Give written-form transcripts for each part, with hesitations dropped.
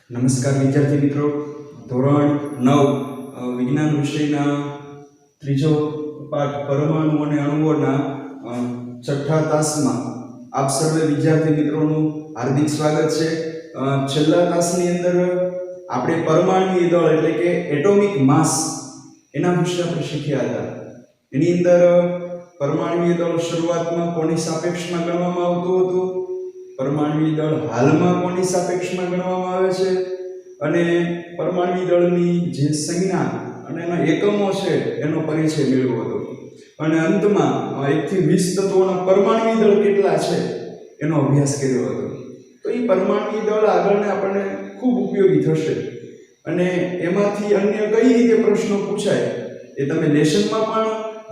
નમસ્કાર વિદ્યાર્થી મિત્રો, ધોરણ 9 વિજ્ઞાન વિષયના ત્રીજો પાઠ પરમાણુ અને અણુઓના છઠ્ઠા તાસમાં આપ સર્વે વિદ્યાર્થી મિત્રોનું હાર્દિક સ્વાગત છે. છેલ્લા તાસની અંદર આપણે પરમાણુય દળ એટલે કે એટોમિક માસ એના વિશે આપણે શીખ્યા હતા. એની અંદર પરમાણુય દળ શરૂઆતમાં કોની સાપેક્ષમાં ગણવામાં આવતું હતું, પરમાણુય દળ હાલમાં કોની સાપેક્ષમાં ગણવામાં આવે છે, અને પરમાણુય દળની જે સંજ્ઞા અને એના એકમો છે એનો પરિચય મેળવ્યો હતો. અને અંતમાં 1 થી 20 તત્વોના પરમાણુય દળ કેટલા છે એનો અભ્યાસ કર્યો હતો. તો એ પરમાણુય દળ આગળને આપણને ખૂબ ઉપયોગી થશે અને એમાંથી અન્ય કઈ રીતે પ્રશ્નો પૂછાય એ તમે લેસનમાં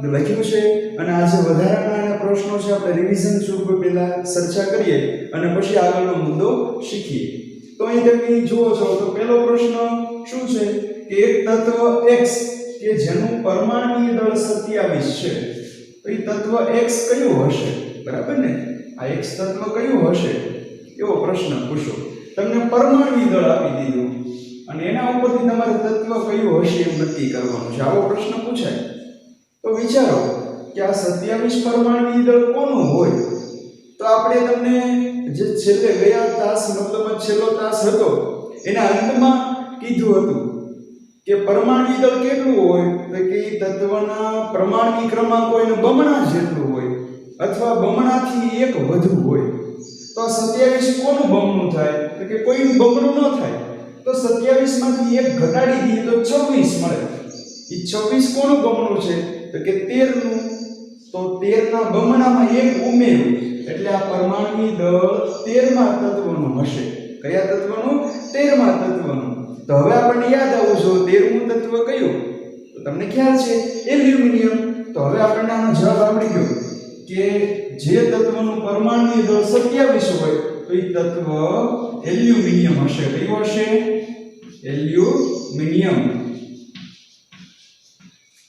પણ લખ્યું છે. અને આજે વધારાના પ્રશ્નો છે આપણે રિવિઝન સ્વરૂપે પહેલા ચર્ચા કરીએ અને પછી આગળનો મુદ્દો શીખીએ. તો અહીં તમે જુઓ છો તો પહેલો પ્રશ્ન શું છે કે એક તત્વ x કે જેનું પરમાણુય દળ 27 છે, તો એ તત્વ x કયું હશે? બરાબર ને, આ x તત્વ કયું હશે એવો પ્રશ્ન પૂછો. તમને પરમાણુય દળ આપી દીધું અને એના ઉપરથી તમારે તત્વ કયું હશે એમ નક્કી કરવાનું છે. આવો પ્રશ્ન પૂછાય તો વિચારો કે આ 27 પરમાણુય દળ કોનું હોય? તો આપણે તમને જે છેલ્લે ગયા તાસ મતલબ છેલ્લો તાસ હતો એના અંતમાં કીધું હતું કે પરમાણુય દળ કેટલું હોય તો કે તત્વના પરમાણુય ક્રમાંકો એનો બમણા જેટલું હોય અથવા બમણાથી એક વધુ હોય. તો 27 કોનું બમણું થાય તો કે કોઈનું બમણું ન થાય. તો 27 માંથી એક ઘટાડી દઈએ તો 26 મળે. એ 26 કોનું બમણું છે તો કે 13 નું. તો 13 ના બમણામાં એક ઉમેર્યું એટલે આ પરમાણુય દળ 13મા તત્વનું હશે. કયા તત્વનું? 13મા તત્વનું. તો હવે આપણને યાદ આવવું જોઈએ 13મું તત્વ કયું? તો તમને ખ્યાલ છે એલ્યુમિનિયમ. તો હવે આપણને આનો જવાબ આવડી ગયો કે જે તત્વનું પરમાણુય દળ 27 હોય તો એ તત્વ એલ્યુમિનિયમ હશે. કયું હશે? એલ્યુમિનિયમ.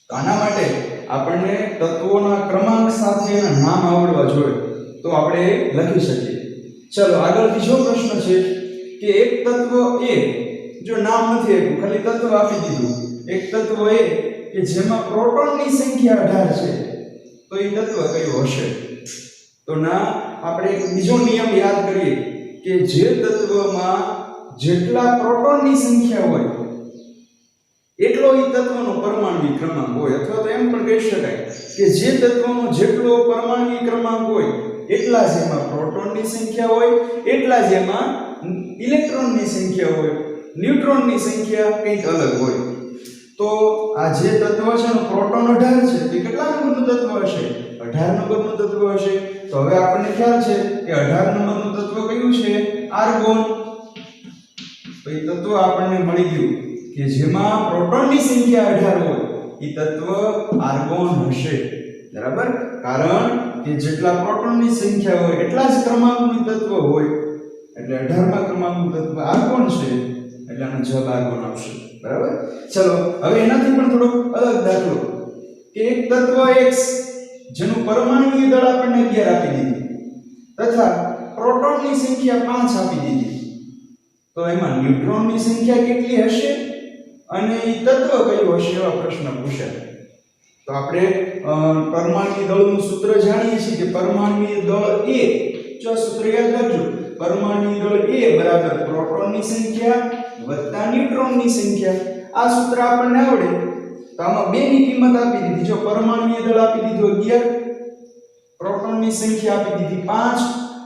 તો આના માટે આપણને તત્વોના ક્રમાંક સાથે એના નામ આવડવા જોઈએ તો આપણે લખી શકીએ. ચલો આગળ બીજો પ્રશ્ન છે કે એક તત્વ A, જો નામ નથી આપ્યું ખાલી તત્વ આપી દીધું, એક તત્વ A કે જેમાં પ્રોટોનની સંખ્યા 18 છે, તો એ તત્વ કયું હશે? તો ના આપણે બીજો નિયમ યાદ કરીએ કે જે તત્વમાં જેટલા પ્રોટોનની સંખ્યા હોય એટલો એ તત્વનો પરમાણુય ક્રમાંક હોય. અથવા તો એમ પણ કહી શકાય કે જે તત્વનો જેટલો પરમાણુય ક્રમાંક હોય એટલા જ એમાં પ્રોટોનની સંખ્યા હોય, એટલા જ એમાં ઇલેક્ટ્રોનની સંખ્યા હોય, ન્યુટ્રોનની સંખ્યા કંઈક અલગ હોય. તો આ જે તત્વ છે એનો પ્રોટોન 18 છે, તે કેટલા નંબરનું તત્વ હશે? 18 નંબરનું તત્વ હશે. તો હવે આપણને ખ્યાલ છે કે 18 નંબરનું તત્વ કયું છે? આર્ગોન. તો એ તત્વ આપણને મળી ગયું કે જેમાં પ્રોટોનની સંખ્યા 18 હોય એ તત્વ આર્ગોન હશે. બરાબર, કારણ કે જેટલા પ્રોટોનની સંખ્યા હોય એટલા જ ક્રમાંકનું તત્વ હોય એટલે 18મા ક્રમાંકનું તત્વ આર્ગોન છે એટલે આનો જવાબ આર્ગોન આવશે. બરાબર. ચલો હવે એનાથી પણ થોડો અલગ દાખલો કે એક તત્વ X જેનું પરમાણુય દળ આપણને 11 આપી દીધું તથા પ્રોટોનની સંખ્યા 5 આપી દીધી, તો એમાં ન્યુટ્રોનની સંખ્યા કેટલી હશે અને એ તત્વ કયું હશે એવા પ્રશ્ન પૂછાય. તો આપણે પરમાણુય દળનું સૂત્ર જાણીએ છીએ કે પરમાણુય દળ A, જો સૂત્ર યાદ રાખજો, પરમાણુય દળ A બરાબર પ્રોટોનની સંખ્યા વત્તા ન્યુટ્રોનની સંખ્યા. આ સૂત્ર આપણને આવડે તો આમાં 2 ની કિંમત આપી દીધી. જો પરમાણુય દળ આપી દીધું 11, પ્રોટોનની સંખ્યા આપી દીધી 5,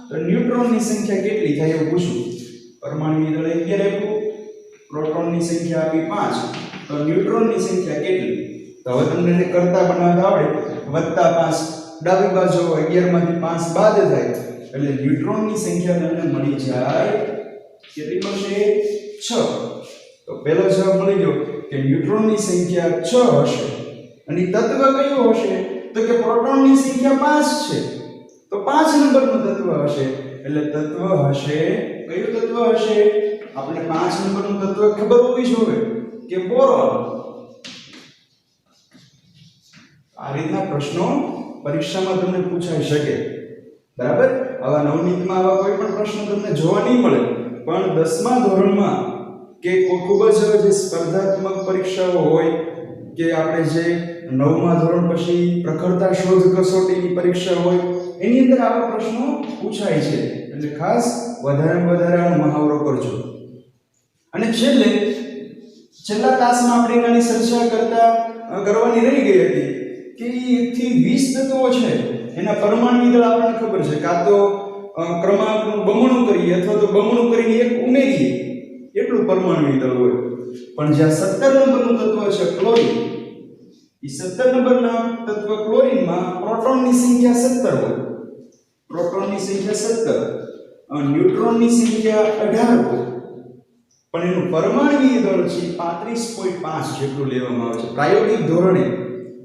તો ન્યુટ્રોનની સંખ્યા કેટલી થાય એવું પૂછું. પરમાણુય દળ 11 આપ્યું, પ્રોટોનની સંખ્યા આપી 5, તો ન્યુટ્રોનની સંખ્યા કેટલી? તો હવે તમને એને કરતા બનાવતા આવડે. +5 ડાબી બાજુ 11 માંથી 5 બાદ થાય એટલે ન્યુટ્રોનની સંખ્યા તમને મળી જાય કેટલી મળશે? 6. તો પહેલો જવાબ મળી ગયો કે ન્યુટ્રોનની સંખ્યા 6 હશે. અને તત્વ કયું હશે તો કે પ્રોટોનની સંખ્યા 5 છે, તો 5 નંબરનું તત્વ હશે. એટલે તત્વ હશે કયું તત્વ હશે? આપણે 5 નંબરનું તત્વ ખબર હોવી જોઈએ કે બોરોન. આ રીતના પ્રશ્નો પરીક્ષામાં તમને પૂછાઈ શકે. બરાબર. આવા નવનીતમાં આવા કોઈ પણ પ્રશ્ન તમને જોવા નહીં મળે, પણ 10મા ધોરણમાં કે ખૂબ જ જે સ્પર્ધાત્મક પરીક્ષાઓ હોય કે આપણે જે 9મા ધોરણ પછી પ્રખરતા શોધ કસોટીની પરીક્ષા હોય એની અંદર આવા પ્રશ્નો પૂછાય છે એટલે ખાસ વધારે આનો મહાવરો કરજો અને છેલ્લા તાસમાં આપણે એની ચર્ચા કરવાની રહી ગઈ હતી કે 1 થી 20 તત્વો છે એના પરમાણુ દળ આપણને ખબર છે કાં તો ક્રમાંકનું બમણું કરીએ અથવા તો બમણું કરીને એક ઉમેરીએ એટલું પરમાણુ દળ હોય પણ જ્યાં 17 નંબરનું તત્વ છે ક્લોરીન એ 17 નંબરના તત્વ ક્લોરીનમાં પ્રોટોનની સંખ્યા 17 હોય પ્રોટોનની સંખ્યા 17 ન્યુટ્રોનની સંખ્યા 18 હોય પણ એનું પરમાણુય દળ છે 35.5 જેટલું લેવામાં આવે છે પ્રાયોગિક ધોરણે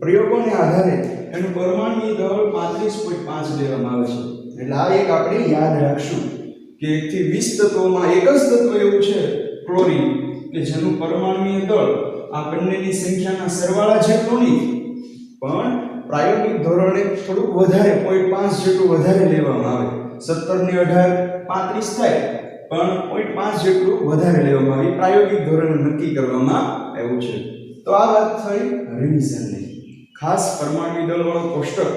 પ્રયોગોને આધારે એનું પરમાણુય દળ 35.5 લેવામાં આવે છે એટલે આ એક આપણે યાદ રાખશું કે 1 થી 20 તત્વોમાં એક જ તત્વ એવું છે ક્લોરીન કે જેનું પરમાણુય દળ આ બંનેની સંખ્યાના સરવાળા જેટલું નહીં પણ પ્રાયોગિક ધોરણે થોડુંક વધારે 0.5 જેટલું વધારે લેવામાં આવે 17 ને 18 35 થાય પણ 0.5 જેટલું વધારે લેવામાં આવે પ્રાયોગિક ધોરણે નક્કી કરવામાં આવ્યું છે તો આ વાત થઈ રિવિઝનની ખાસ પરમાણુ દળવાળો કોષ્ટક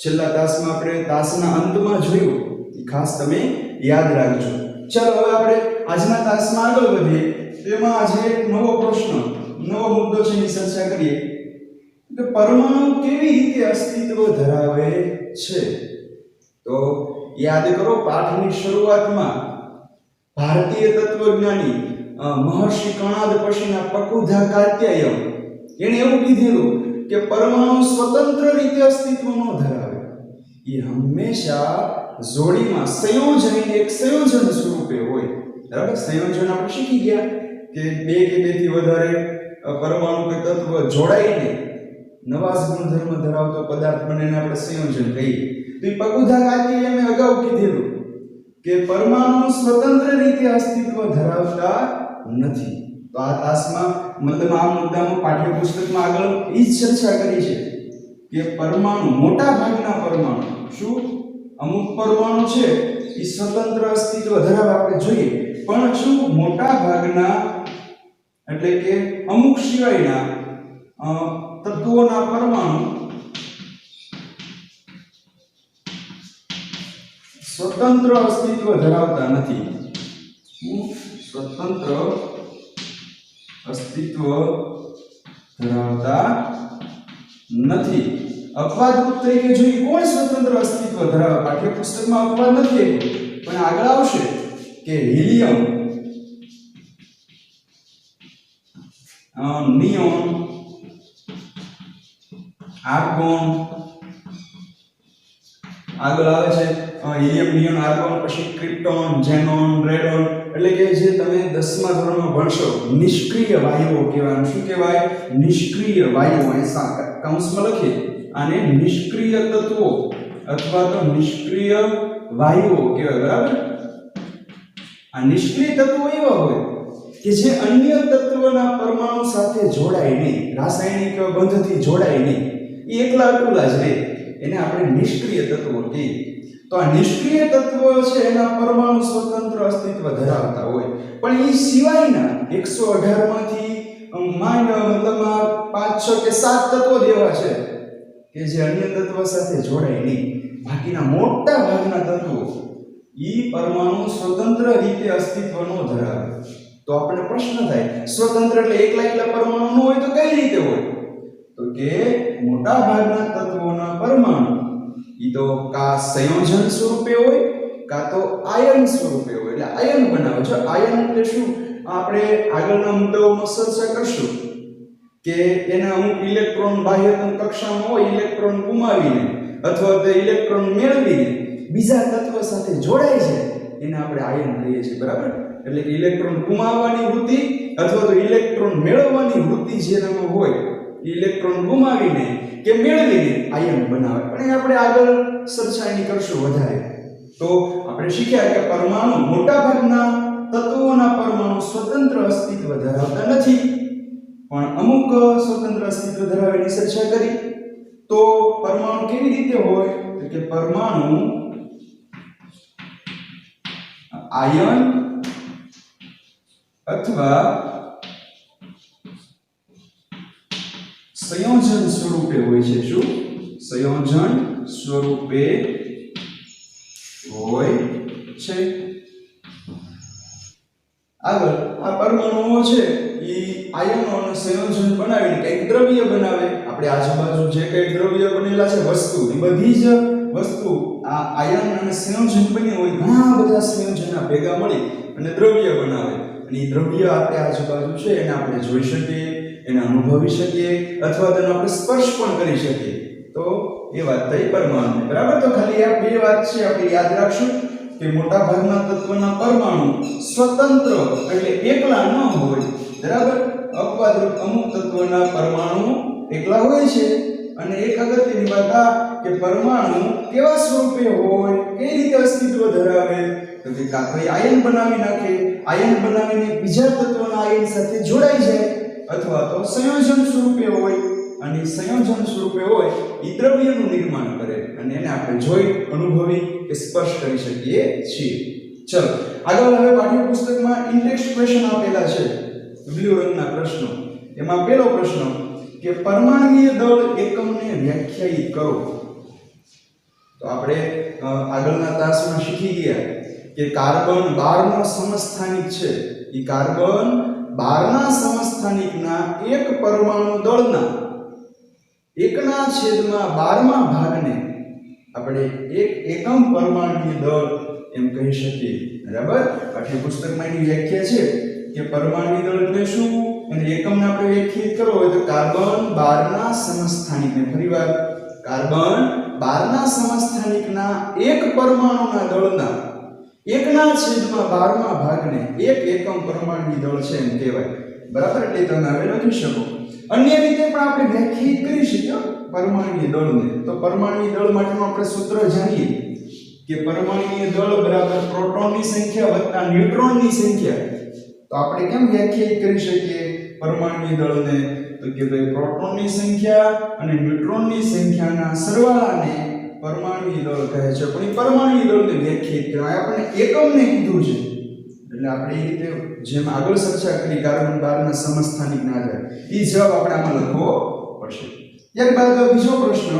છેલ્લા તાસમાં આપણે તાસના અંતમાં જોયું એ ખાસ તમે યાદ રાખજો ચાલો હવે આપણે આજના તાસમાં આગળ વધીએ તેમાં આજે એક નવો મુદ્દો છે એની ચર્ચા કરીએ કે પરમાણુ કેવી રીતે અસ્તિત્વ ધરાવે છે તો યાદ કરો પાઠની શરૂઆતમાં ભારતીય તત્વજ્ઞાની મહર્ષિ કણાદ પછીના પકુધા કાત્યાયન એને એવું કીધેલું કે પરમાણુ સ્વતંત્ર રીતે અસ્તિત્વ ન ધરાવે એ હંમેશા જોડીમાં સંયોજન એક સંયોજન સ્વરૂપે હોય બરાબર સંયોજન આપણે શીખી ગયા કે બે કે બેથી વધારે પરમાણુ કે તત્વ જોડાઈને નવા ગુણધર્મ ધરાવતો પદાર્થ બને એને આપણે સંયોજન કહીએ તો એ પકુધા કાત્યાયને અગાઉ કીધેલું કે પરમાણુ સ્વતંત્ર રીતે અસ્તિત્વ ધરાવતા નથી તો આ તાસમાં મતલબ આ મુદ્દામાં પાઠ્યપુસ્તકમાં આગળ એ જ ચર્ચા કરી છે કે પરમાણુ મોટા ભાગના પરમાણુ શું અમુક પરમાણુ છે એ સ્વતંત્ર અસ્તિત્વ ધરાવે આપણે જોઈએ પણ શું મોટા ભાગના એટલે કે અમુક સિવાયના તત્વોના પરમાણુ સ્વતંત્ર અસ્તિત્વ ધરાવતા નથી સ્વતંત્ર અસ્તિત્વ ધરાવતા નથી અપવાદ તરીકે જોઈએ કોણ સ્વતંત્ર અસ્તિત્વ ધરાવે પાઠ્યપુસ્તકમાં અપવાદ નથી પણ આગળ આવશે કે હિલિયમ નિયોન આર્ગોન આગળ આવે છે હિલિયમ નિયોન આર્ગોન પછી ક્રિપ્ટોન ઝેનોન રેડોન એટલે કે જે તમે 10મા ધોરણમાં ભણશો નિષ્ક્રિય વાયુઓ કહેવાય શું કહેવાય નિષ્ક્રિય વાયુઓ એ કૌંસમાં લખીએ આને નિષ્ક્રિય તત્વો અથવા તો નિષ્ક્રિય વાયુઓ કહેવાય બરાબર આ નિષ્ક્રિય તત્વો એવા હોય કે જે અન્ય તત્વના પરમાણુ સાથે જોડાય નહીં રાસાયણિક બંધથી જોડાય નહીં એ એકલા અટુલા જ રહે એને આપણે નિષ્ક્રિય તત્વો કહીએ તો આ નિષ્ક્રિય તત્વો છે એના પરમાણુ સ્વતંત્ર અસ્તિત્વ ધરાવતા હોય પણ એ સિવાયના 118 માંથી મતલબ 5 6 કે 7 તત્વો દેવા છે કે જે અન્ય તત્વ સાથે જોડાય નહીં બાકીના મોટા ભાગના તત્વો ઈ પરમાણુ સ્વતંત્ર રીતે અસ્તિત્વ ન ધરાવે તો આપણને પ્રશ્ન થાય સ્વતંત્ર એટલે એકલા પરમાણુ ન હોય તો કઈ રીતે હોય તો કે મોટા ભાગના તત્વોના પરમાણુ ઈ તો કા સંયોજન સ્વરૂપે હોય કા તો આયન સ્વરૂપે હોય એટલે આયન બનાવે છે આયન એટલે શું આપણે આગળના મુદ્દાઓમાં ચર્ચા કરશું કે એના અમુક ઇલેક્ટ્રોન બાહ્યતમ કક્ષામાં હોય ઇલેક્ટ્રોન ગુમાવીને અથવા તો ઇલેક્ટ્રોન મેળવીને બીજા તત્વ સાથે જોડાય છે એને આપણે આયન કહીએ છીએ બરાબર એટલે કે ઇલેક્ટ્રોન ગુમાવવાની વૃત્તિ અથવા તો ઇલેક્ટ્રોન મેળવવાની વૃત્તિ જેનામાં હોય ઇલેક્ટ્રોન ગુમાવીને કે મેળવીને આયન બનાવે પણ આપણે આગળ ચર્ચા કરશું વધારે તો આપણે શીખ્યા કે પરમાણુ મોટા ભાગના તત્વોના પરમાણુ સ્વતંત્ર અસ્તિત્વ ધરાવતા નથી પણ અમુક સ્વતંત્ર અસ્તિત્વ ધરાવવાની ચર્ચા કરી તો પરમાણુ કેવી રીતે હોય તો કે પરમાણુ આયન અથવા સંયોજન સ્વરૂપે હોય છે। શું? સંયોજન સ્વરૂપે હોય છે। આગળ આ પરમાણુઓ છે એ આયનોનું સંયોજન બનાવીને કંઈક દ્રવ્ય બનાવે। આપણે આજુબાજુ જે કંઈ દ્રવ્ય બનેલા છે વસ્તુ, એ બધી જ વસ્તુ આ આયન અને સંયોજન બની હોય, ઘણા બધા સંયોજનના ભેગા મળી અને દ્રવ્ય બનાવે। અને એ દ્રવ્ય આપણે આજુબાજુ છે એને આપણે જોઈ શકીએ, એને અનુભવી શકીએ અથવા તેનો આપણે સ્પર્શ પણ કરી શકીએ। તો એ વાત થઈ પરમાણુ, બરાબર। તો ખાલી આ બે વાત છે આપણે યાદ રાખશું કે મોટા ભાગના તત્વના પરમાણુ સ્વતંત્ર એટલે એકલા ન હોય, બરાબર। અપવાદરૂપ અમુક તત્વના પરમાણુ એકલા હોય છે। અને એક અગત્યની વાત આ કે પરમાણુ કેવા સ્વરૂપે હોય, કઈ રીતે અસ્તિત્વ ધરાવે, તો કે કાં તો આયન બનાવી નાખે, આયન બનાવીને બીજા તત્વના આયન સાથે જોડાઈ જાય, અથવા તો સંયોજન સ્વરૂપે હોય અને સંયોજન સ્વરૂપે હોય એ દ્રવ્યનું નિર્માણ કરે અને એને આપણે જોઈ, અનુભવી કે સ્પર્શ કરી શકીએ છીએ। ચલો આગળ હવે પાઠ્યપુસ્તકમાં ઇન્ડેક્સ ક્વેશ્ચન આપેલા છે, બ્લુ રંગના પ્રશ્નો। એમાં પહેલો પ્રશ્ન કે પરમાણ્વીય દળ એકમને વ્યાખ્યાયિત કરો। તો આપણે આગળના તાસમાં શીખી ગયા કે કાર્બન 12 નો સમસ્થાનિક છે, એ કાર્બન 12 ના સમસ્થાનિકના એક પરમાણુ દળના 1/12 ભાગને આપણે એક એકમ પરમાણુય દળ એમ કહી શકીએ, બરાબર। પાઠ્યપુસ્તકમાં એની વ્યાખ્યા છે કે પરમાણુય દળ એટલે શું અને એકમને આપણે વ્યાખ્યાયિત કરવો હોય તો કાર્બન 12 ના સમસ્થાનિકને, ફરીવાર કાર્બન 12 ના સમસ્થાનિકના એક પરમાણુના દળના 1/12 ભાગને એક એકમ પરમાણુય દળ છે એમ કહેવાય, બરાબર। એટલે તમે હવે લખી શકો। અન્ય રીતે પણ આપણે વ્યાખ્યાયિત કરી શકીએ પરમાણુય દળને। તો પરમાણુય દળ માટેનું આપણે સૂત્ર જાણીએ કે પરમાણુય દળ બરાબર પ્રોટોનની સંખ્યા વત્તા ન્યુટ્રોનની સંખ્યા। તો આપણે કેમ વ્યાખ્યાયિત કરી શકીએ પરમાણુય દળને? તો કે ભાઈ પ્રોટોનની સંખ્યા અને ન્યુટ્રોનની સંખ્યાના સરવાળાને પરમાણુય દળ કહે છે। પણ એ પરમાણુય દળને વ્યાખ્યાયિત કરવા આપણે એકમને કીધું છે, એટલે આપણે એ રીતે જેમ આગળ ચર્ચા કરી કાર્બન 12 ના સમસ્થાનિકના આધારે એ જવાબ આપણે આમાં લખવો પડશે। ત્યારબાદ બીજો પ્રશ્ન,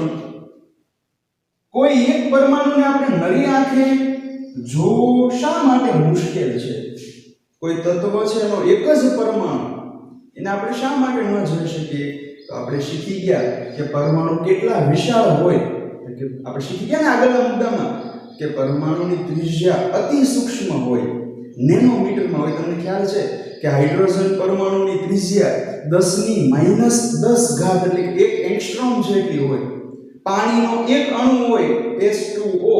કોઈ એક પરમાણુને આપણે નરી આંખે જોવું શા માટે મુશ્કેલ છે? કોઈ તત્વ છે એનો એક જ પરમાણુ, એને આપણે શા માટે ન જોઈ શકીએ? તો આપણે શીખી ગયા કે પરમાણુ કેટલા વિશાળ હોય, કે આપણે શીખી ગયા ને આગળના મુદ્દામાં કે પરમાણુની ત્રિજ્યા અતિ સૂક્ષ્મ હોય, નેનોમીટરમાં હોય। તમને ખ્યાલ છે કે હાઇડ્રોજન પરમાણુની ત્રિજ્યા 10⁻10 ઘાત એટલે કે 1 એંગસ્ટ્રોમ જેટલી હોય। પાણીનો એક અણુ હોય H2O,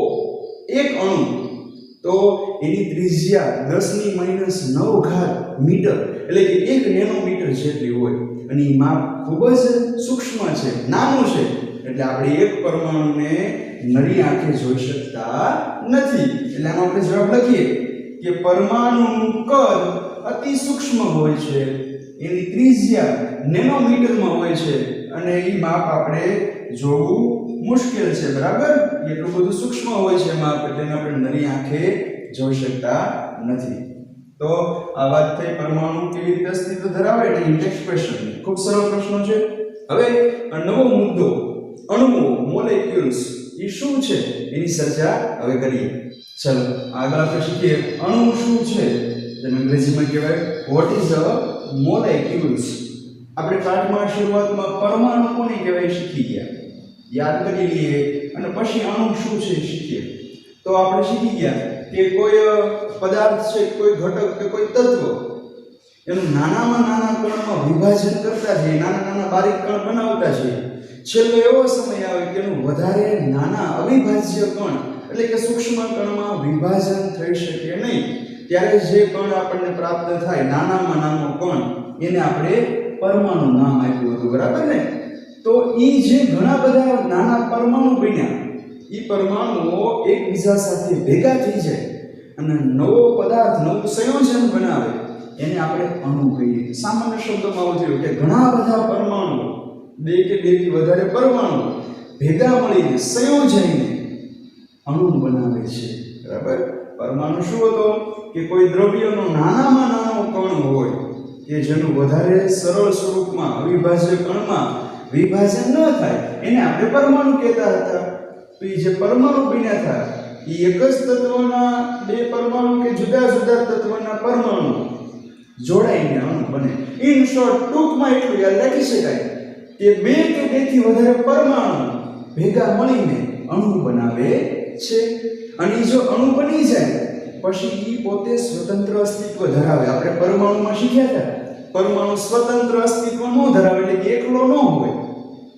એક અણુ, તો એની ત્રિજ્યા 10⁻9 ઘાત મીટર એટલે કે 1 નેનોમીટર જેટલી હોય અને એ માપ ખૂબ જ સૂક્ષ્મ છે, નાનું છે। એટલે આપણે એક પરમાણુને નરી આંખે જોઈ શકતા નથી। એટલે આનો આપણે જવાબ લખીએ કે પરમાણુનું કદ અતિ સૂક્ષ્મ હોય છે, એની ત્રિજ્યા નેનોમીટરમાં હોય છે અને એ માપ આપણે જોવું મુશ્કેલ છે, બરાબર। એટલું બધું સૂક્ષ્મ હોય છે માપ, એટલે આપણે નરી આંખે જોઈ શકતા નથી। તો આ વાત થઈ પરમાણુ કેવી રીતે અસ્તિત્વ ધરાવે એટલે ઇન્ડેક્સ ક્વેશ્ચન, ખૂબ સરળ પ્રશ્નો છે। હવે નવો મુદ્દો અણુઓ, મોલેક્યુલ્સ એ શું છે એની ચર્ચા હવે કરીએ। ચલો આગળ આપણે શીખીએ અણુ શું છે, જેને અંગ્રેજીમાં કહેવાય વોટ ઇઝ અ મોલેક્યુલ્સ। આપણે પાઠમાં શરૂઆતમાં પરમાણુ કોને કહેવાય શીખી ગયા, યાદ કરી લઈએ અને પછી અણુ શું છે શીખીએ। તો આપણે શીખી ગયા કે કોઈ પદાર્થ છે, કોઈ ઘટક કે કોઈ તત્વ એનું નાનામાં નાના કણમાં વિભાજન કરતા જઈએ, નાના નાના બારીક કણ બનાવતા જઈએ, છેલ્લે એવો સમય આવે કે એનું વધારે નાના અવિભાજ્ય કણ એટલે કે સૂક્ષ્મ કણમાં વિભાજન થઈ શકે નહીં, ત્યારે જે કણ આપણને પ્રાપ્ત થાય નાનામાં નાનો કણ એને આપણે પરમાણુ નામ આપ્યું હતું, બરાબર ને? તો એ જે ઘણા બધા નાના પરમાણુ બન્યા, એ પરમાણુઓ એકબીજા સાથે ભેગા થઈ જાય અને નવો પદાર્થ, નવું સંયોજન બનાવે, એને આપણે અણુ કહીએ। સામાન્ય શબ્દોમાં આવું થયું કે ઘણા બધા પરમાણુ, બે કે બેથી વધારે પરમાણુ ભેગા મળીને સંયોજાઈને અણુ બનાવે છે, બરાબર? પરમાણુ શું હતો કે કોઈ દ્રવ્યનો નાનામાં નાનો કણ હોય કે જેનું વધારે સરળ સ્વરૂપમાં અવિભાજ્ય કણમાં વિભાજન ન થાય એને આપણે પરમાણુ કહેતા હતા. તો એ જે પરમાણુ બન્યા હતા એ એક જ તત્વના બે પરમાણુ કે જુદા જુદા તત્વના પરમાણુ જોડાઈને અણુ બને. ઇન શોર્ટ ટૂંકમાં એટલું યાદ રાખી શકાય કે બે કે બેથી વધારે પરમાણુ ભેગા મળીને અણુ બનાવે છે. અને જો અણુ બની જાય પછી એ પોતે સ્વતંત્ર અસ્તિત્વ ધરાવે. આપણે પરમાણુમાં શીખ્યા હતા પરમાણુ સ્વતંત્ર અસ્તિત્વ ન ધરાવે એટલે કે એકલો ન હોય.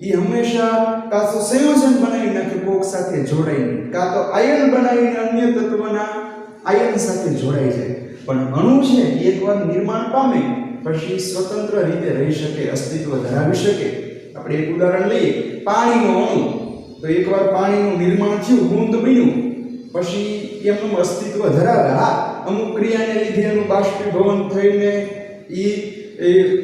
એ હંમેશા કાં તો સંયોજન બનાવી નાખે કોક સાથે જોડાઈને, કાં તો આયન બનાવીને અન્ય તત્વના આયન સાથે જોડાઈ જાય. પણ અણુ છે એકવાર નિર્માણ પામે પછી સ્વતંત્ર રીતે રહી શકે, અસ્તિત્વ ધરાવી શકે. આપણે એક ઉદાહરણ લઈએ, પાણીનો અણુ. તો એકવાર પાણીનું નિર્માણ થયું, બૂંદ બન્યું, પછી એમનું અસ્તિત્વ ધરાવે. હા, અમુક ક્રિયાને લીધે એનું બાષ્પીભવન થઈને એ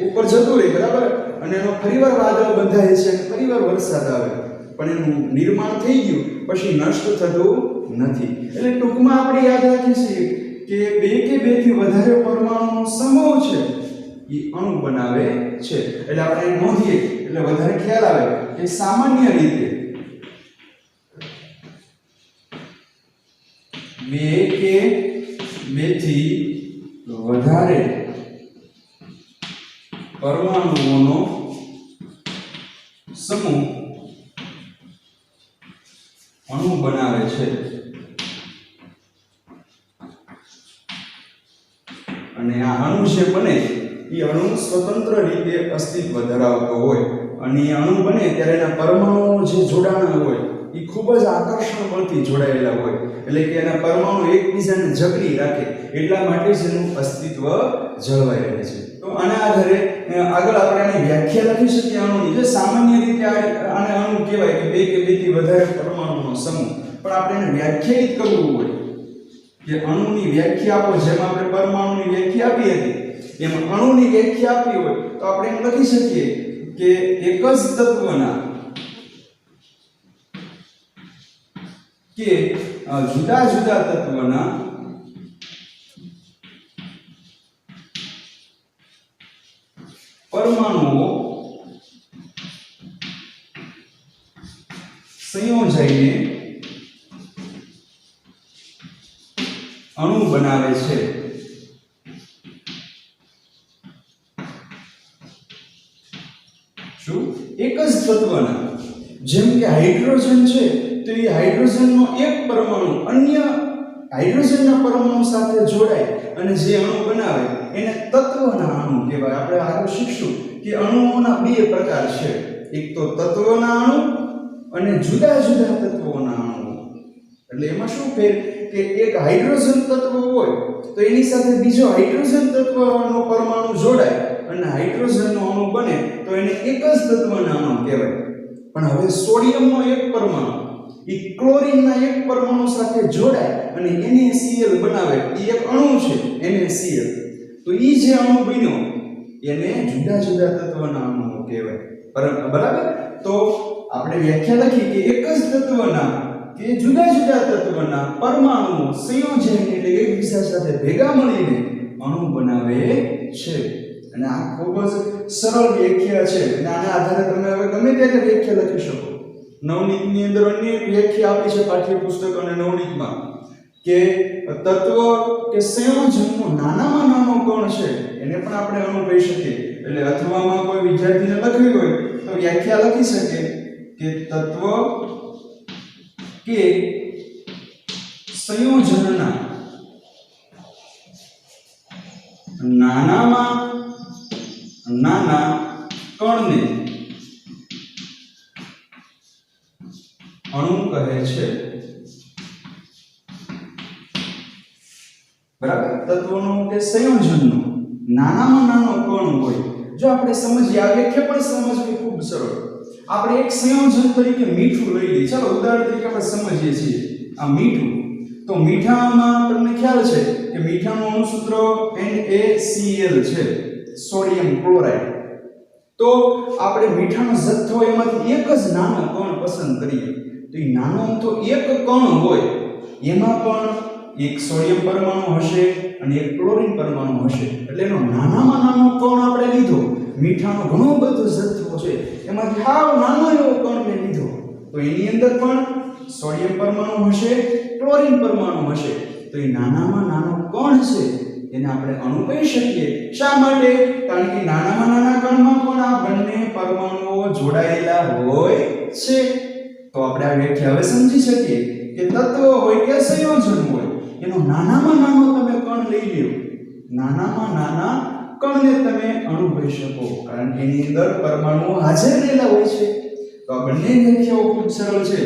ઉપર જતું રહે, બરાબર, અને એનો ફરીવાર વાદળ બંધાય છે અને ફરીવાર વરસાદ આવે, પણ એનું નિર્માણ થઈ ગયું પછી નષ્ટ થતું નથી. એટલે ટૂંકમાં આપણે યાદ રાખીએ છીએ કે બે કે બેથી વધારે પરમાણુનો સમૂહ છે એ અણુ બનાવે છે. એટલે આપણે નોંધીએ એટલે વધારે ખ્યાલ આવે કે સામાન્ય રીતે બે કે બેથી વધારે પરમાણુઓનો સમૂહ અણુ બનાવે છે. અને આ અણુ જે બને એ અણુ સ્વતંત્ર રીતે અસ્તિત્વ ધરાવતો હોય અને એ અણુ બને ત્યારે એના પરમાણુઓ જે જોડાણા હોય એ ખૂબ જ આકર્ષણ બળથી જોડાયેલા હોય. એટલે કે એના પરમાણુ એકબીજાને જકડી રાખે, એટલા માટે જ એનું અસ્તિત્વ જળવાઈ રહે છે. તો આના આધારે આગળ આપણે આની વ્યાખ્યા લખી શકીએ અણુની. જે સામાન્ય રીતે આને અણુ કહેવાય કે બે કે બેથી વધારે પરમાણુનો સમૂહ. પણ આપણે એને વ્યાખ્યાયિત કરવું હોય કે અણુની વ્યાખ્યા આપો, જેમ આપણે પરમાણુની વ્યાખ્યા આપી હતી એમ અણુની વ્યાખ્યા આપી હોય તો આપણે એમ લખી શકીએ કે એક જ તત્વના કે જુદા જુદા તત્વના પરમાણુઓ સંયોજાઈને અણુ બનાવે છે. શું? એક જ તત્વના. જેમ કે હાઇડ્રોજન છે તો એ હાઇડ્રોજનનો એક પરમાણુ અન્ય હાઇડ્રોજનના પરમાણુ સાથે જોડાય અને જે અણુ બનાવે એને તત્વના અણુ કહેવાય. આપણે આગળ શીખશું કે અણુઓના બે પ્રકાર છે, એક તો તત્વના અણુ અને જુદા જુદા તત્વોના અણુ. એટલે એમાં શું ફેર કે એક હાઇડ્રોજન તત્વ હોય તો એની સાથે બીજો હાઇડ્રોજન તત્વનો પરમાણુ જોડાય અને હાઇડ્રોજનનો અણુ બને તો એને એક જ તત્વના અણુ કહેવાય. પણ હવે સોડિયમનો એક પરમાણુ એ ક્લોરીનના એક પરમાણુ સાથે જોડાય અને NaCl બનાવે, એ એક અણુ છે NaCl. તો એ જે અણુ બન્યો એને જુદા જુદા તત્વના અણુ કહેવાય. બરાબર? તો આપણે વ્યાખ્યા લખી કે એક જ તત્વના કે જુદા જુદા તત્વના પરમાણુઓ સંયોજન એટલે એકબીજા સાથે ભેગા મળીને અણુ બનાવે છે. અને આ ખૂબ જ સરળ વ્યાખ્યા છે અને આના આધારે તમે હવે ગમે ત્યારે વ્યાખ્યા લખી શકો. નવનીતની અંદર અન્ય વ્યાખ્યા આપી છે પાઠ્યપુસ્તક અને નવનીતમાં કે તત્વ કે સંયોજનનો નાનામાં નાનો કણ છે એને પણ આપણે અણુ કહી શકીએ. એટલે અથવામાં કોઈ વિદ્યાર્થીને લખવી હોય તો વ્યાખ્યા લખી શકે કે તત્વ કે સંયોજનના નાનામાં નાના કણને અણુ કહે છે. બરાબર? તત્વનો કે સંયોજનનો નાનામાં નાનો કણ હોય. જો આપણે સમજીએ આ વ્યાખ્યા પણ સમજવી ખૂબ સરળ. આપણે એક સંયોજન તરીકે મીઠું લઈ લઈએ. ચાલો ઉદાહરણ તરીકે આપણે સમજીએ છીએ આ મીઠું. તો મીઠામાં તમને ખ્યાલ છે કે મીઠાનું અણુસૂત્ર NaCl છે, સોડિયમ ક્લોરાઇડ. તો આપણે મીઠાનો જથ્થો એમાંથી એક જ નાનો કણ પસંદ કરીએ તો એ નાનો તો એક કણ હોય એમાં પણ એક સોડિયમ પરમાણુ હશે અને એક ક્લોરીન પરમાણુ હશે એટલે એનો નાનામાં નાનો કણ આપણે લીધો મીઠાનો ઘણો બધો જથ્થો છે એમાંથી હાવ નાનો એવો કણ મેં લીધો તો એની અંદર પણ સોડિયમ પરમાણુ હશે ક્લોરીન પરમાણુ હશે તો એ નાનામાં નાનો કણ છે એને આપણે અણુ કહી શકીએ શા માટે કારણ કે નાનામાં નાના કણમાં પણ આ બંને પરમાણુઓ જોડાયેલા હોય છે તો આપણે આ વ્યાખ્યા હવે સમજી શકીએ કે તત્વ હોય કે સંયોજન હોય એનો નાનામાં નાનો તમે કણ લઈ લ્યો નાનામાં નાના કણને તમે અણુ કહી શકો કારણ કે એની અંદર પરમાણુઓ હાજર રહેલા હોય છે તો આ બંને વ્યાખ્યાઓ ખૂબ સરળ છે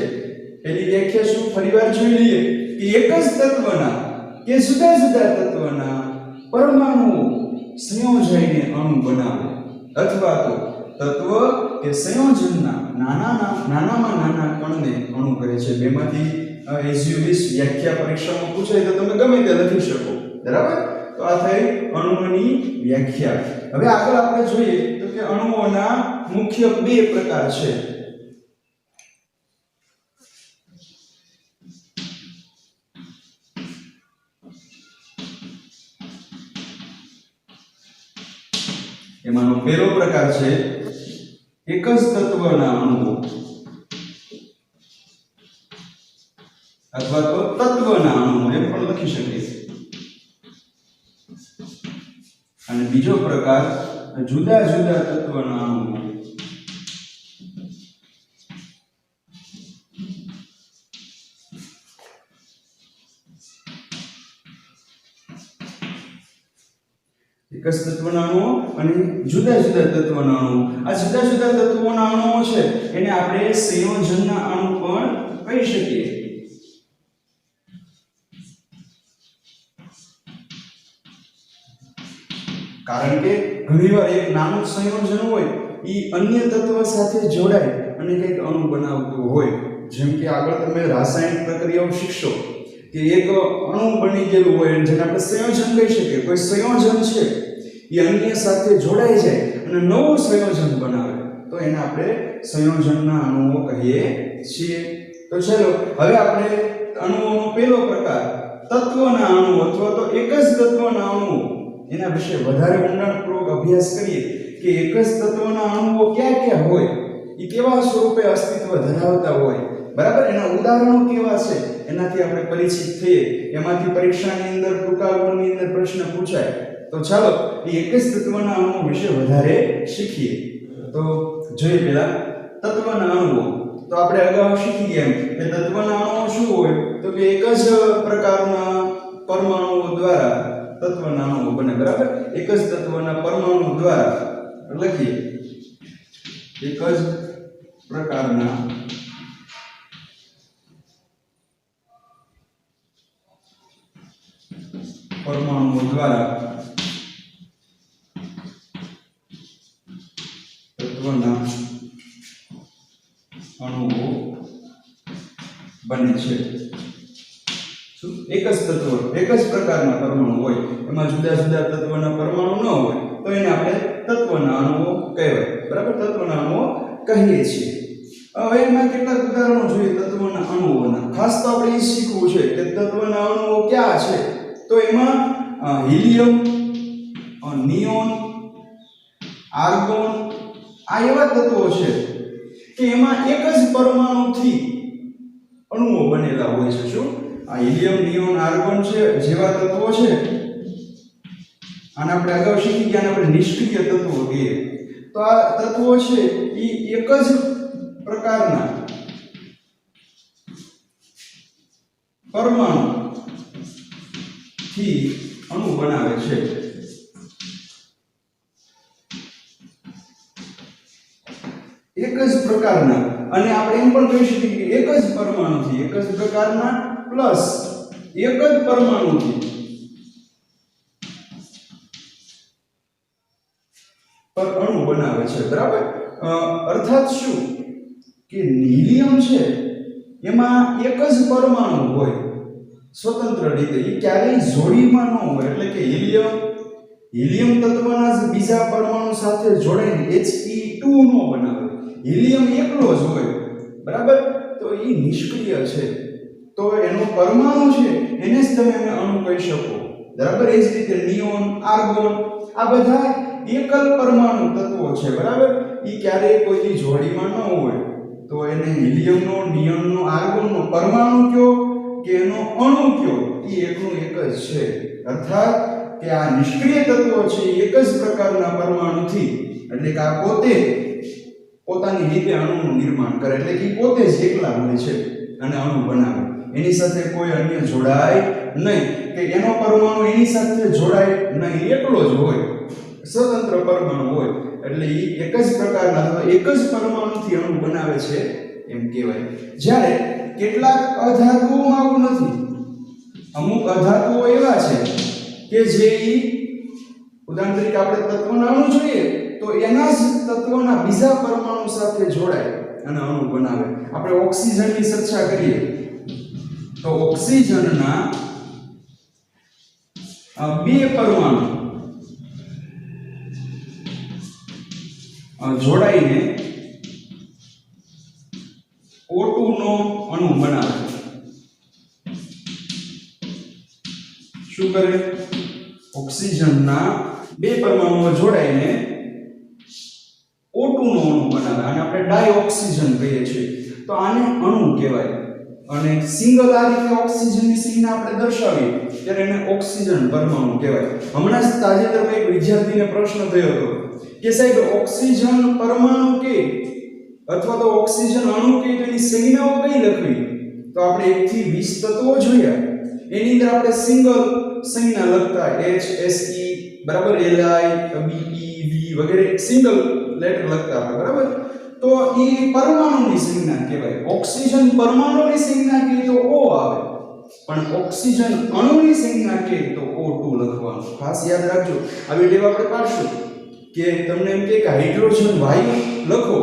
પહેલી વ્યાખ્યા શું ફરીવાર જોઈ લઈએ કે એક જ તત્વના કે જુદા જુદા તત્વના પરમાણુઓ સંયોજાઈને અણુ બનાવે અથવા તો તત્વ કે સંયોજનના નાનામાં નાના કણને અણુ કહે છે બેમાંથી એઝ યુ વિશ વ્યાખ્યા પરીક્ષામાં પૂછાય તો તમે ગમે તે લખી શકો બરાબર તો આ થઈ અણુઓની વ્યાખ્યા હવે આગળ આપણે જોઈએ તો કે અણુઓના મુખ્ય બે પ્રકાર છે એમાંનો પહેલો પ્રકાર છે એક જ તત્વના અણુઓ અથવા તો તત્વના અણુઓ એમ પણ લખી શકીએ અને બીજો પ્રકાર જુદા જુદા તત્વના અણુઓ એક જ તત્વના અણુઓ અને જુદા જુદા તત્વના અણુઓ આ જુદા જુદા તત્વોના અણુઓ છે એને આપણે સંયોજનના અણુ પણ કહી શકીએ કારણ કે ઘણીવાર એક નાનું સંયોજન હોય એ અન્ય તત્વ સાથે જોડાય અને કંઈક અણુ બનાવતું હોય જેમ કે આગળ તમે રાસાયણિક પ્રક્રિયાઓ શીખશો કે એક અણુ બની ગયેલું હોય જેને આપણે સંયોજન કહી શકીએ કોઈ સંયોજન છે એ અન્ય સાથે જોડાઈ જાય અને નવું સંયોજન બનાવે તો એને આપણે સંયોજનના અણુઓ કહીએ છીએ તો ચલો હવે આપણે અણુઓનો પહેલો પ્રકાર તત્વના અણુ અથવા તો એક જ તત્વના અણુ એના વિશે વધારે ઊંડાણપૂર્વક અભ્યાસ કરીએ કે એક જ તત્વના અણુઓ ક્યાં ક્યાં હોય એ કેવા સ્વરૂપે અસ્તિત્વ ધરાવતા હોય બરાબર એના ઉદાહરણો કેવા છે એનાથી આપણે પરિચિત થઈએ એમાંથી પરીક્ષાની અંદર ટૂંકાવની અંદર પ્રશ્ન પૂછાય તો ચાલો એ એક જ તત્વના અણુઓ વિશે વધારે શીખીએ તો જોઈએ પહેલા તત્વના અણુઓ તો આપણે અગાઉ શીખી ગયા કે તત્વના અણુઓ શું હોય તો કે એક જ પ્રકારના પરમાણુઓ દ્વારા તત્વના અણુઓ બને બરાબર એક જ તત્વના પરમાણુ દ્વારા લખીએ એક જ પ્રકારના પરમાણુઓ દ્વારા તત્વના અણુઓ બને છે એક જ તત્વ એક જ પ્રકારના પરમાણુ હોય એમાં જુદા જુદા તત્વના પરમાણુ ન હોય તો એને આપણે તત્વના અણુઓ કહેવાય બરાબર તત્વના અણુઓ કહીએ છીએ હવે એમાં કેટલાક ઉદાહરણો જોઈએ તત્વના અણુઓના ખાસ તો આપણે એ શીખવું છે કે તત્વના અણુઓ ક્યાં છે તો એમાં હિલિયમ નિયોન આર્ગોન આ એવા તત્વો છે કે એમાં એક જ પરમાણુથી અણુઓ બનેલા હોય છે શું આ હિલિયમ નિયોન આર્ગોન છે જેવા તત્વો છે આને આપણે અગાઉ શીખી ગયા આપણે નિષ્ક્રિય તત્વો કહીએ તો આ તત્વો છે એ એક જ પ્રકારના પરમાણુ થી અણુ બનાવે છે એક જ પ્રકારના અને આપણે એમ પણ કહી શકીએ કે એક જ પરમાણુથી એક જ પ્રકારના પ્લસ એક જ પરમાણુથી અણુ બનાવે છે બરાબર અર્થાત શું કે હિલિયમ છે એમાં એક જ પરમાણુ હોય સ્વતંત્ર રીતે એ ક્યારેય જોડીમાં ન હોય એટલે કે હિલિયમ તત્વના જ બીજા પરમાણુ સાથે જોડાઈને He2 નો બનાવે હિલિયમ એકલો જ હોય બરાબર તો એ નિષ્ક્રિય છે તો એનો પરમાણુ છે એને જ તમે અણુ કહી શકો, બરાબર. એ જ રીતે નિયોન, આર્ગોન આ બધા એકલ પરમાણુ તત્વો છે, બરાબર. એ ક્યારેય કોઈની જોડીમાં ન હોય, તો એને હિલિયમનો, નિયોનનો, આર્ગોનનો પરમાણુ કયો કે એનો અણુ કયો, એ એકનું એક જ છે. અર્થાત કે આ નિષ્ક્રિય તત્વો છે એક જ પ્રકારના પરમાણુથી, એટલે કે આ પોતે પોતાની રીતે અણુનું નિર્માણ કરે, એટલે કે પોતે જ એકલા હોય છે અને અણુ બનાવે, એની સાથે કોઈ અન્ય જોડાય નહીં, કે એનો પરમાણુ એની સાથે જોડાય નહીં, એકલો જ હોય, સ્વતંત્ર પરમાણુ હોય, એટલે એ એક જ પ્રકારના અથવા એક જ પરમાણુથી અણુ બનાવે છે એમ કહેવાય. જ્યારે કેટલાક અધાતુઓમાં આવું નથી. અમુક અધાતુઓ એવા છે કે જે ઉદાહરણ તરીકે આપણે તત્વના અણુ જોઈએ તો એના જ તત્વના બીજા પરમાણુ સાથે જોડાય અને અણુ બનાવે. આપણે ઓક્સિજનની ચર્ચા કરીએ તો ઓક્સિજનના બે પરમાણુ જોડાઈને O2 નો અણુ બનાવે. શું કરે? ઓક્સિજનના બે પરમાણુઓ જોડાઈને O2 નો અણુ બનાવે, અને આપણે ડાયઓક્સિજન કહીએ છીએ. તો આને અણુ કહેવાય. અને સિંગલ આ રીતે ઓક્સિજનની સંજ્ઞા આપણે દર્શાવીએ ત્યારે એને ઓક્સિજન પરમાણુ કહેવાય. હમણાં જ તાજેતરમાં એક વિદ્યાર્થીને પ્રશ્ન થયો હતો કે સાહેબ ઓક્સિજન પરમાણુ કે અથવા તો ઓક્સિજન અણુ કે તેની સંજ્ઞાઓ કઈ લખવી? તો આપણે 1 થી 20 તત્વો જોયા, એની અંદર આપણે સિંગલ સંજ્ઞા લખતા HSE બરાબર, Li Be B વગેરે સિંગલ લેટર લખતા આપણે, બરાબર. તો એ પરમાણુની સંજ્ઞા કહેવાય. ઓક્સિજન પરમાણુની સંજ્ઞા કહે તો O આવે, પણ ઓક્સિજન અણુની સંજ્ઞા કહે તો O2 લખવાનું. ખાસ યાદ રાખજો. આ વિડિયો આપણે પાડશું કે તમને એમ કે હાઇડ્રોજન વાયુ લખો,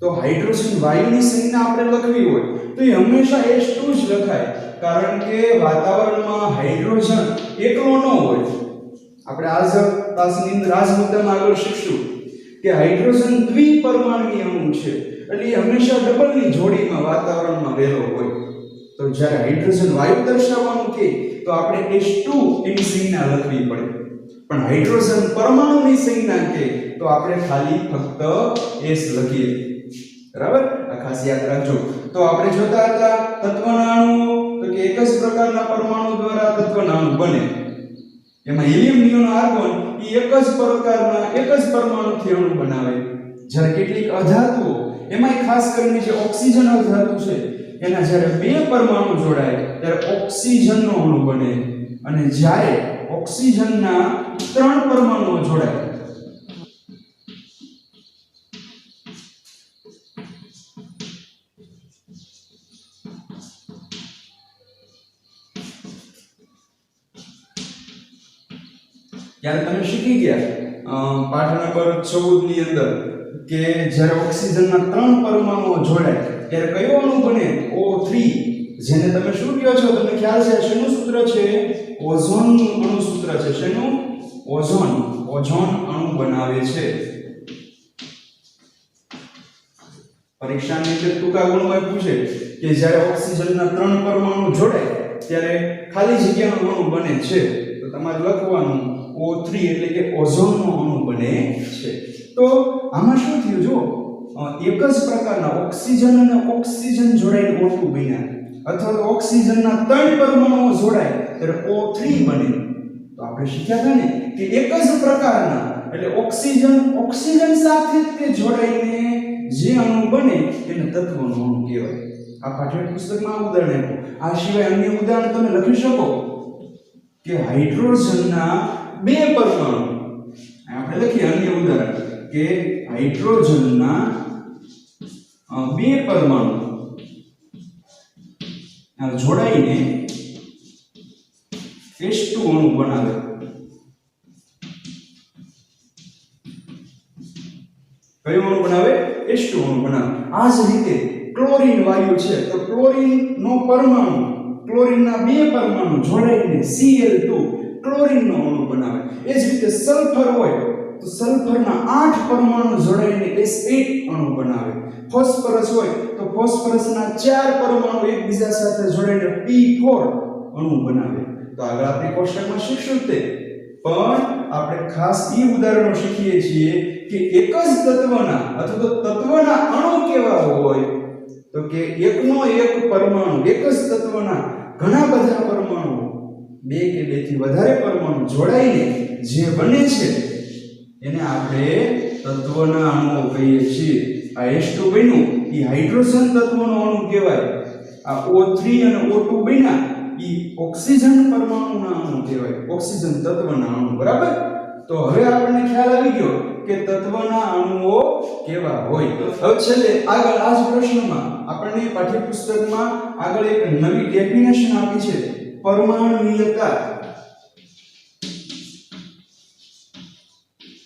તો હાઇડ્રોજન વાયુની સંજ્ઞા આપણે લખવી હોય તો એ હંમેશા H2 જ લખાય, કારણ કે વાતાવરણમાં હાઇડ્રોજન એકલો ન હોય. આપણે આજ તાસની અંદર આજ મુદ્દામાં આગળ શીખશું કે હાઇડ્રોજન દ્વિપરમાણુય અણુ છે, એટલે એ હંમેશા ડબલની જોડીમાં વાતાવરણમાં રહેલો હોય. તો જ્યારે હાઇડ્રોજન વાયુ દર્શાવવાનું કે તો આપણે H2 એની સંજ્ઞા લખવી પડે, પણ હાઇડ્રોજન પરમાણુની સંજ્ઞા કે તો આપણે ખાલી ફક્ત S લખીએ, બરાબર. આ ખાસ યાદ રાખજો. તો આપણે જોતા હતા તત્વના અણુઓ, તો કે એક જ પ્રકારના પરમાણુ દ્વારા તત્વના અણુ બને. એમાં હિલિયમ, નિયોન, આર્ગોન એ એક જ પ્રકારના એક જ પરમાણુથી અણુ બનાવે. જ્યારે કેટલીક અધાતુઓ, એમાં ખાસ કરીને જે ઓક્સિજન અધાતુ છે એના જ્યારે બે પરમાણુ જોડાય ત્યારે ઓક્સિજનનો અણુ બને, અને જ્યારે ઓક્સિજનના 3 પરમાણુઓ જોડાય ત્યારે તમે શીખી ગયા પાઠ નંબર 14 ની અંદર કે જ્યારે ઓક્સિજનના 3 પરમાણુઓ જોડાય ત્યારે કયો અણુ બને? O3, જેને તમે શું કહો છો? તમને ખ્યાલ છે શેનું સૂત્ર છે? ઓઝોનનું અણુ સૂત્ર છે. શેનું? ઓઝોન. ઓઝોન અણુ બનાવે છે. પરીક્ષાની અંદર ટૂંકા ગુણમાં પૂછે કે જ્યારે ઓક્સિજનના 3 પરમાણુ જોડાય ત્યારે ખાલી જગ્યાનું અણુ બને છે, તો તમારે લખવાનું O3 એટલે કે ઓઝોનનો અણુ બને છે. તો આમાં શું થયું? જો એક જ પ્રકારના ઓક્સિજન અને ઓક્સિજન જોડાઈને O2 બન્યા, અથવા તો ઓક્સિજનના 3 પરમાણુઓ જોડાય ત્યારે O3 બને. તો આપણે શીખ્યા હતા ને કે એક જ પ્રકારના એટલે ઓક્સિજન સાથે તે જોડાઈને જે અણુ બને એને તત્વનો અણુ કહેવાય. આ પાઠ્યપુસ્તકમાં ઉદાહરણ આપો. આ સિવાય અન્ય ઉદાહરણ તમે લખી શકો કે હાઇડ્રોજનના 2 પરમાણુ, આપણે લખીએ અન્ય ઉદાહરણ કે હાઇડ્રોજનના 2 પરમાણુ જોડાઈને H2 અણુ બનાવે. કયો અણુ બનાવે? H2 અણુ બનાવે. આ જ રીતે ક્લોરીન વાયુ છે તો ક્લોરીનનો પરમાણુ, ક્લોરીનના 2 પરમાણુ જોડાઈને Cl2 ક્લોરીનનો અણુ બનાવે. એ જ રીતે સલ્ફર હોય તો સલ્ફરના 8 પરમાણુ જોડાઈને S8 અણુ બનાવે. ફોસ્ફરસ હોય તો ફોસ્ફરસના 4 પરમાણુ એકબીજા સાથે જોડાઈને P4 અણુ બનાવે. તો આગળ આપણે કોષ્ટકમાં શીખશું તે, પણ આપણે ખાસ એ ઉદાહરણો શીખીએ છીએ કે એક જ તત્વના અથવા તો તત્વના અણુ કેવા હોય, તો કે એકનો એક પરમાણુ, એક જ તત્વના ઘણા બધા પરમાણુ, બે કે બેથી વધારે પરમાણુ જોડાઈને જે બને છે એને આપણે તત્વના અણુઓ કહીએ છીએ. આ H2 બન્યું એ હાઇડ્રોજન તત્વનો અણુ કહેવાય. આ O3 અને O2 બન્યા એ ઓક્સિજન પરમાણુના અણુ કહેવાય, ઓક્સિજન તત્વના અણુ. બરાબર? તો હવે આપણને ખ્યાલ આવી ગયો કે તત્વના અણુઓ કેવા હોય. તો હવે છેલ્લે આગળ આ જ પ્રશ્નમાં આપણને પાઠ્યપુસ્તકમાં આગળ એક નવી ડેફિનેશન આપી છે, પરમાણ્વીયતા.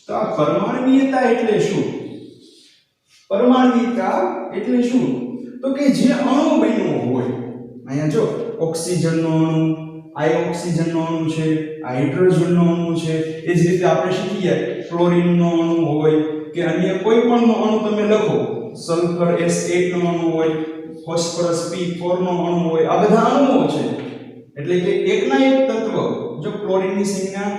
તો આ પરમાણ્વીયતા એટલે શું? પરમાણ્વીયતા એટલે શું? તો કે જે અણુ બન્યો હોય, અહીંયા જો ઓક્સિજનનો અણુ, આ ઓક્સિજનનો અણુ છે, આ હાઇડ્રોજનનો અણુ છે, એ જ રીતે આપણે શીખીએ ક્લોરીનનો અણુ હોય કે અન્ય કોઈ પણ અણુ તમે લખો, સલ્ફર S8 નો અણુ હોય, ફોસ્ફરસ P4 નો અણુ હોય, આ બધા અણુઓ છે. એટલે કે એકના એક તત્વ, જો ક્લોરીનની સંજ્ઞા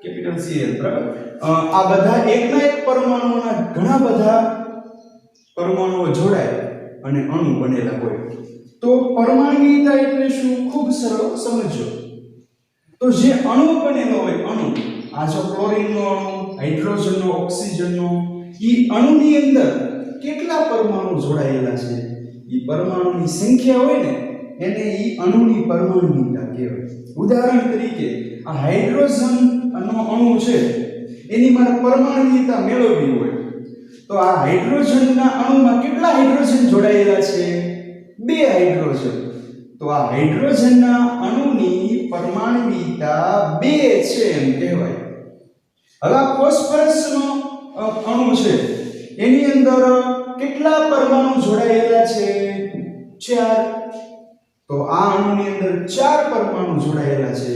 કેપિટલ Cl, બરાબર? આ બધા એકના એક પરમાણુના ઘણા બધા પરમાણુઓ જોડાય અને અણુ બનેલા હોય. તો પરમાણ્વીયતા એટલે શું? ખૂબ સરળ, સમજો. તો જે અણુ બનેલો હોય, અણુ, આ જો ક્લોરીનનો અણુ, હાઇડ્રોજનનો, ઓક્સિજનનો, ઈ અણુની અંદર કેટલા પરમાણુ જોડાયેલા છે, ઈ પરમાણુની સંખ્યા હોય ને એને ઈ અણુની પરમાણ્વીયતા કહેવાય. ઉદાહરણ તરીકે આ હાઇડ્રોજન નો અણુ છે, એની મારે પરમાણ્વીયતા મેળવવી હોય તો આ હાઇડ્રોજનના અણુમાં કેટલા હાઇડ્રોજન જોડાયેલા છે? 2 હાઇડ્રોજન. તો આ હાઇડ્રોજનના અણુની પરમાણ્વીયતા 2 છે એમ કહેવાય. હવે આ ફોસ્ફરસનો અણુ છે, એની અંદર કેટલા પરમાણુ જોડાયેલા છે? 4. તો આ અણુની અંદર 4 પરમાણુ જોડાયેલા છે.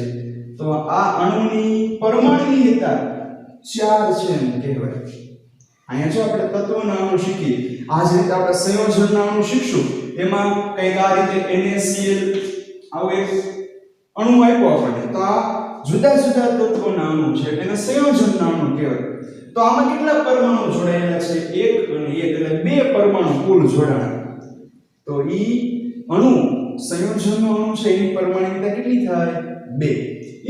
તો આ અણુની પરમાણ્વીયતા 4 છે એમ કહેવાય. અહીંયા જો આપણે તત્વના અણુ શીખીએ, આ જ રીતે આપણે સંયોજનના અણુ શીખશું. એમાં કંઈક આ રીતે NaCl આવો એક અણુ આપ્યો આપણને, તો આ જુદા જુદા તત્વના અણુ છે, એને સંયોજનના અણુ કહેવાય. તો આમાં કેટલા પરમાણુ જોડાયેલા છે? 1 અને 1, એટલે 2 પરમાણુ કુલ જોડાણા. તો ઈ અણુ, સંયોજનનો અણુ છે, એની પરમાણ્વીયતા કેટલી થાય? 2.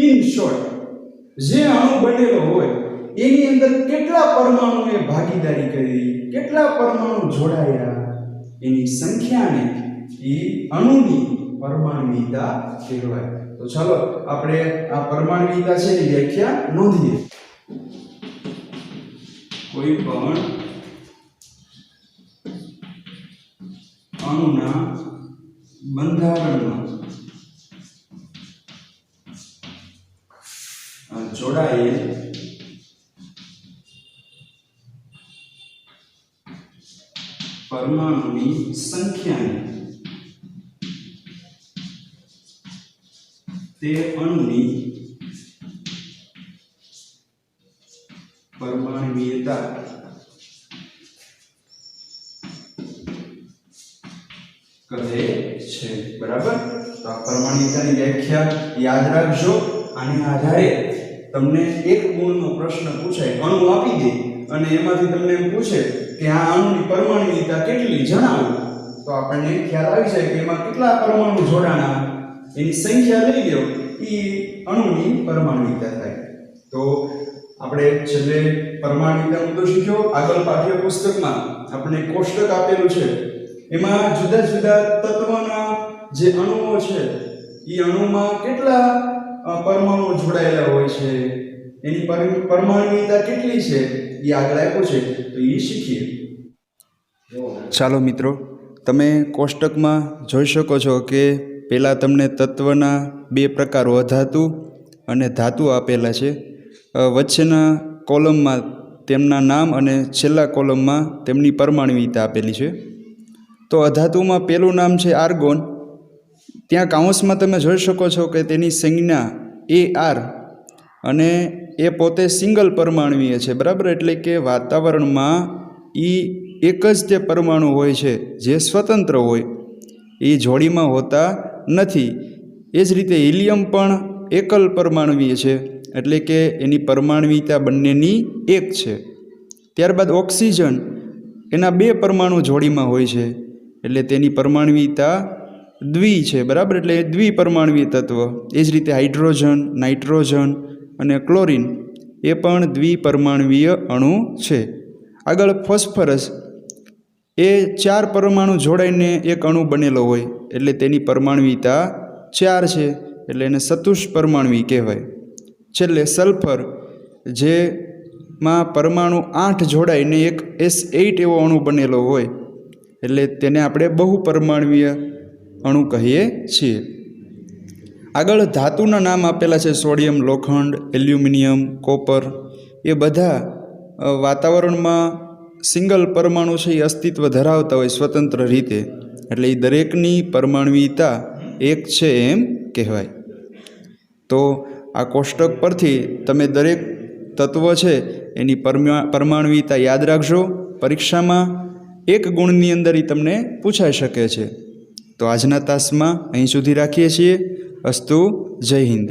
ઇન શોર્ટ, જે અણુ બનેલો હોય એની અંદર કેટલા પરમાણુએ ભાગીદારી કરી, કેટલા પરમાણુ જોડાયા, એની સંખ્યાને ઈ અણુની પરમાણ્વીયતા કહેવાય. તો ચાલો આપણે આ પરમાણ્વીયતા છે એની વ્યાખ્યા નોંધીએ. કોઈ પણ અણુના બંધારણમાં જોડાયેલ પરમાણુની સંખ્યાને તે અણુની પરમાણ્વીયતા કહે છે. બરાબર? તો આ પરમાણ્વીયતાની વ્યાખ્યા યાદ રાખજો. આના આધારે તમને એક ગુણનો પ્રશ્ન પૂછાય, અણુ આપી દે અને એમાંથી તમને એમ પૂછે કે આ અણુની પરમાણ્વીયતા કેટલી જણાવો, તો આપણને ખ્યાલ આવી જાય કે એમાં કેટલા પરમાણુ જોડાણા, એની સંખ્યા લઈ લો, એ અણુની પરમાણ્વીયતા થાય. તો આપણે છેલ્લે પરમાણ્વીયતા મુદ્દો શીખ્યો. આગળ પાઠ્યપુસ્તકમાં આપણે કોષ્ટક આપેલું છે, એમાં જુદા જુદા તત્વના જે અણુઓ છે એ અણુમાં કેટલા પરમાણુ જોડાયેલા હોય છે, એની પરમાણ્વીયતા કેટલી છે એ આગળ આપ્યું છે, તો એ શીખીએ. ચાલો મિત્રો, તમે કોષ્ટકમાં જોઈ શકો છો કે પહેલાં તમને તત્વના 2 પ્રકારો, અધાતુ અને ધાતુ આપેલા છે. વચ્ચેના કોલમમાં તેમના નામ અને છેલ્લા કોલમમાં તેમની પરમાણ્વીયતા આપેલી છે. તો અધાતુમાં પહેલું નામ છે આર્ગોન. ત્યાં કાઉન્સમાં તમે જોઈ શકો છો કે તેની સંજ્ઞા AR અને એ પોતે સિંગલ પરમાણુવીય છે, બરાબર. એટલે કે વાતાવરણમાં એક જ તે પરમાણુ હોય છે જે સ્વતંત્ર હોય, એ જોડીમાં હોતા નથી. એ જ રીતે હિલિયમ પણ એકલ પરમાણુવીય છે, એટલે કે એની પરમાણુવીયતા બંનેની એક છે. ત્યારબાદ ઓક્સિજન, એના 2 પરમાણુ જોડીમાં હોય છે, એટલે તેની પરમાણુવીયતા દ્વિ છે, બરાબર. એટલે દ્વિપરમાણુવીય તત્વ. એ જ રીતે હાઇડ્રોજન, નાઇટ્રોજન અને ક્લોરિન એ પણ દ્વિપરમાણુવીય અણુ છે. આગળ ફોસ્ફરસ, એ 4 પરમાણુ જોડાઈને એક અણુ બનેલો હોય, એટલે તેની પરમાણુવીયતા 4 છે, એટલે એને ચતુષ્પરમાણુવી કહેવાય. છેલ્લે સલ્ફર, જેમાં પરમાણુ 8 જોડાઈને એક S8 એવો અણુ બનેલો હોય, એટલે તેને આપણે બહુપરમાણુવીય અણુ કહીએ છીએ. આગળ ધાતુના નામ આપેલા છે: સોડિયમ, લોખંડ, એલ્યુમિનિયમ, કોપર. એ બધા વાતાવરણમાં સિંગલ પરમાણુ છે એ અસ્તિત્વ ધરાવતા હોય સ્વતંત્ર રીતે, એટલે એ દરેકની પરમાણુવીયતા 1 છે એમ કહેવાય. તો આ કોષ્ટક પરથી તમે દરેક તત્વ છે એની પરમાણુવીયતા યાદ રાખજો. પરીક્ષામાં 1 ગુણની અંદર એ તમને પૂછાઈ શકે છે. તો આજના તાસમાં અહીં સુધી રાખીએ છીએ. અસ્તુ. જય હિન્દ.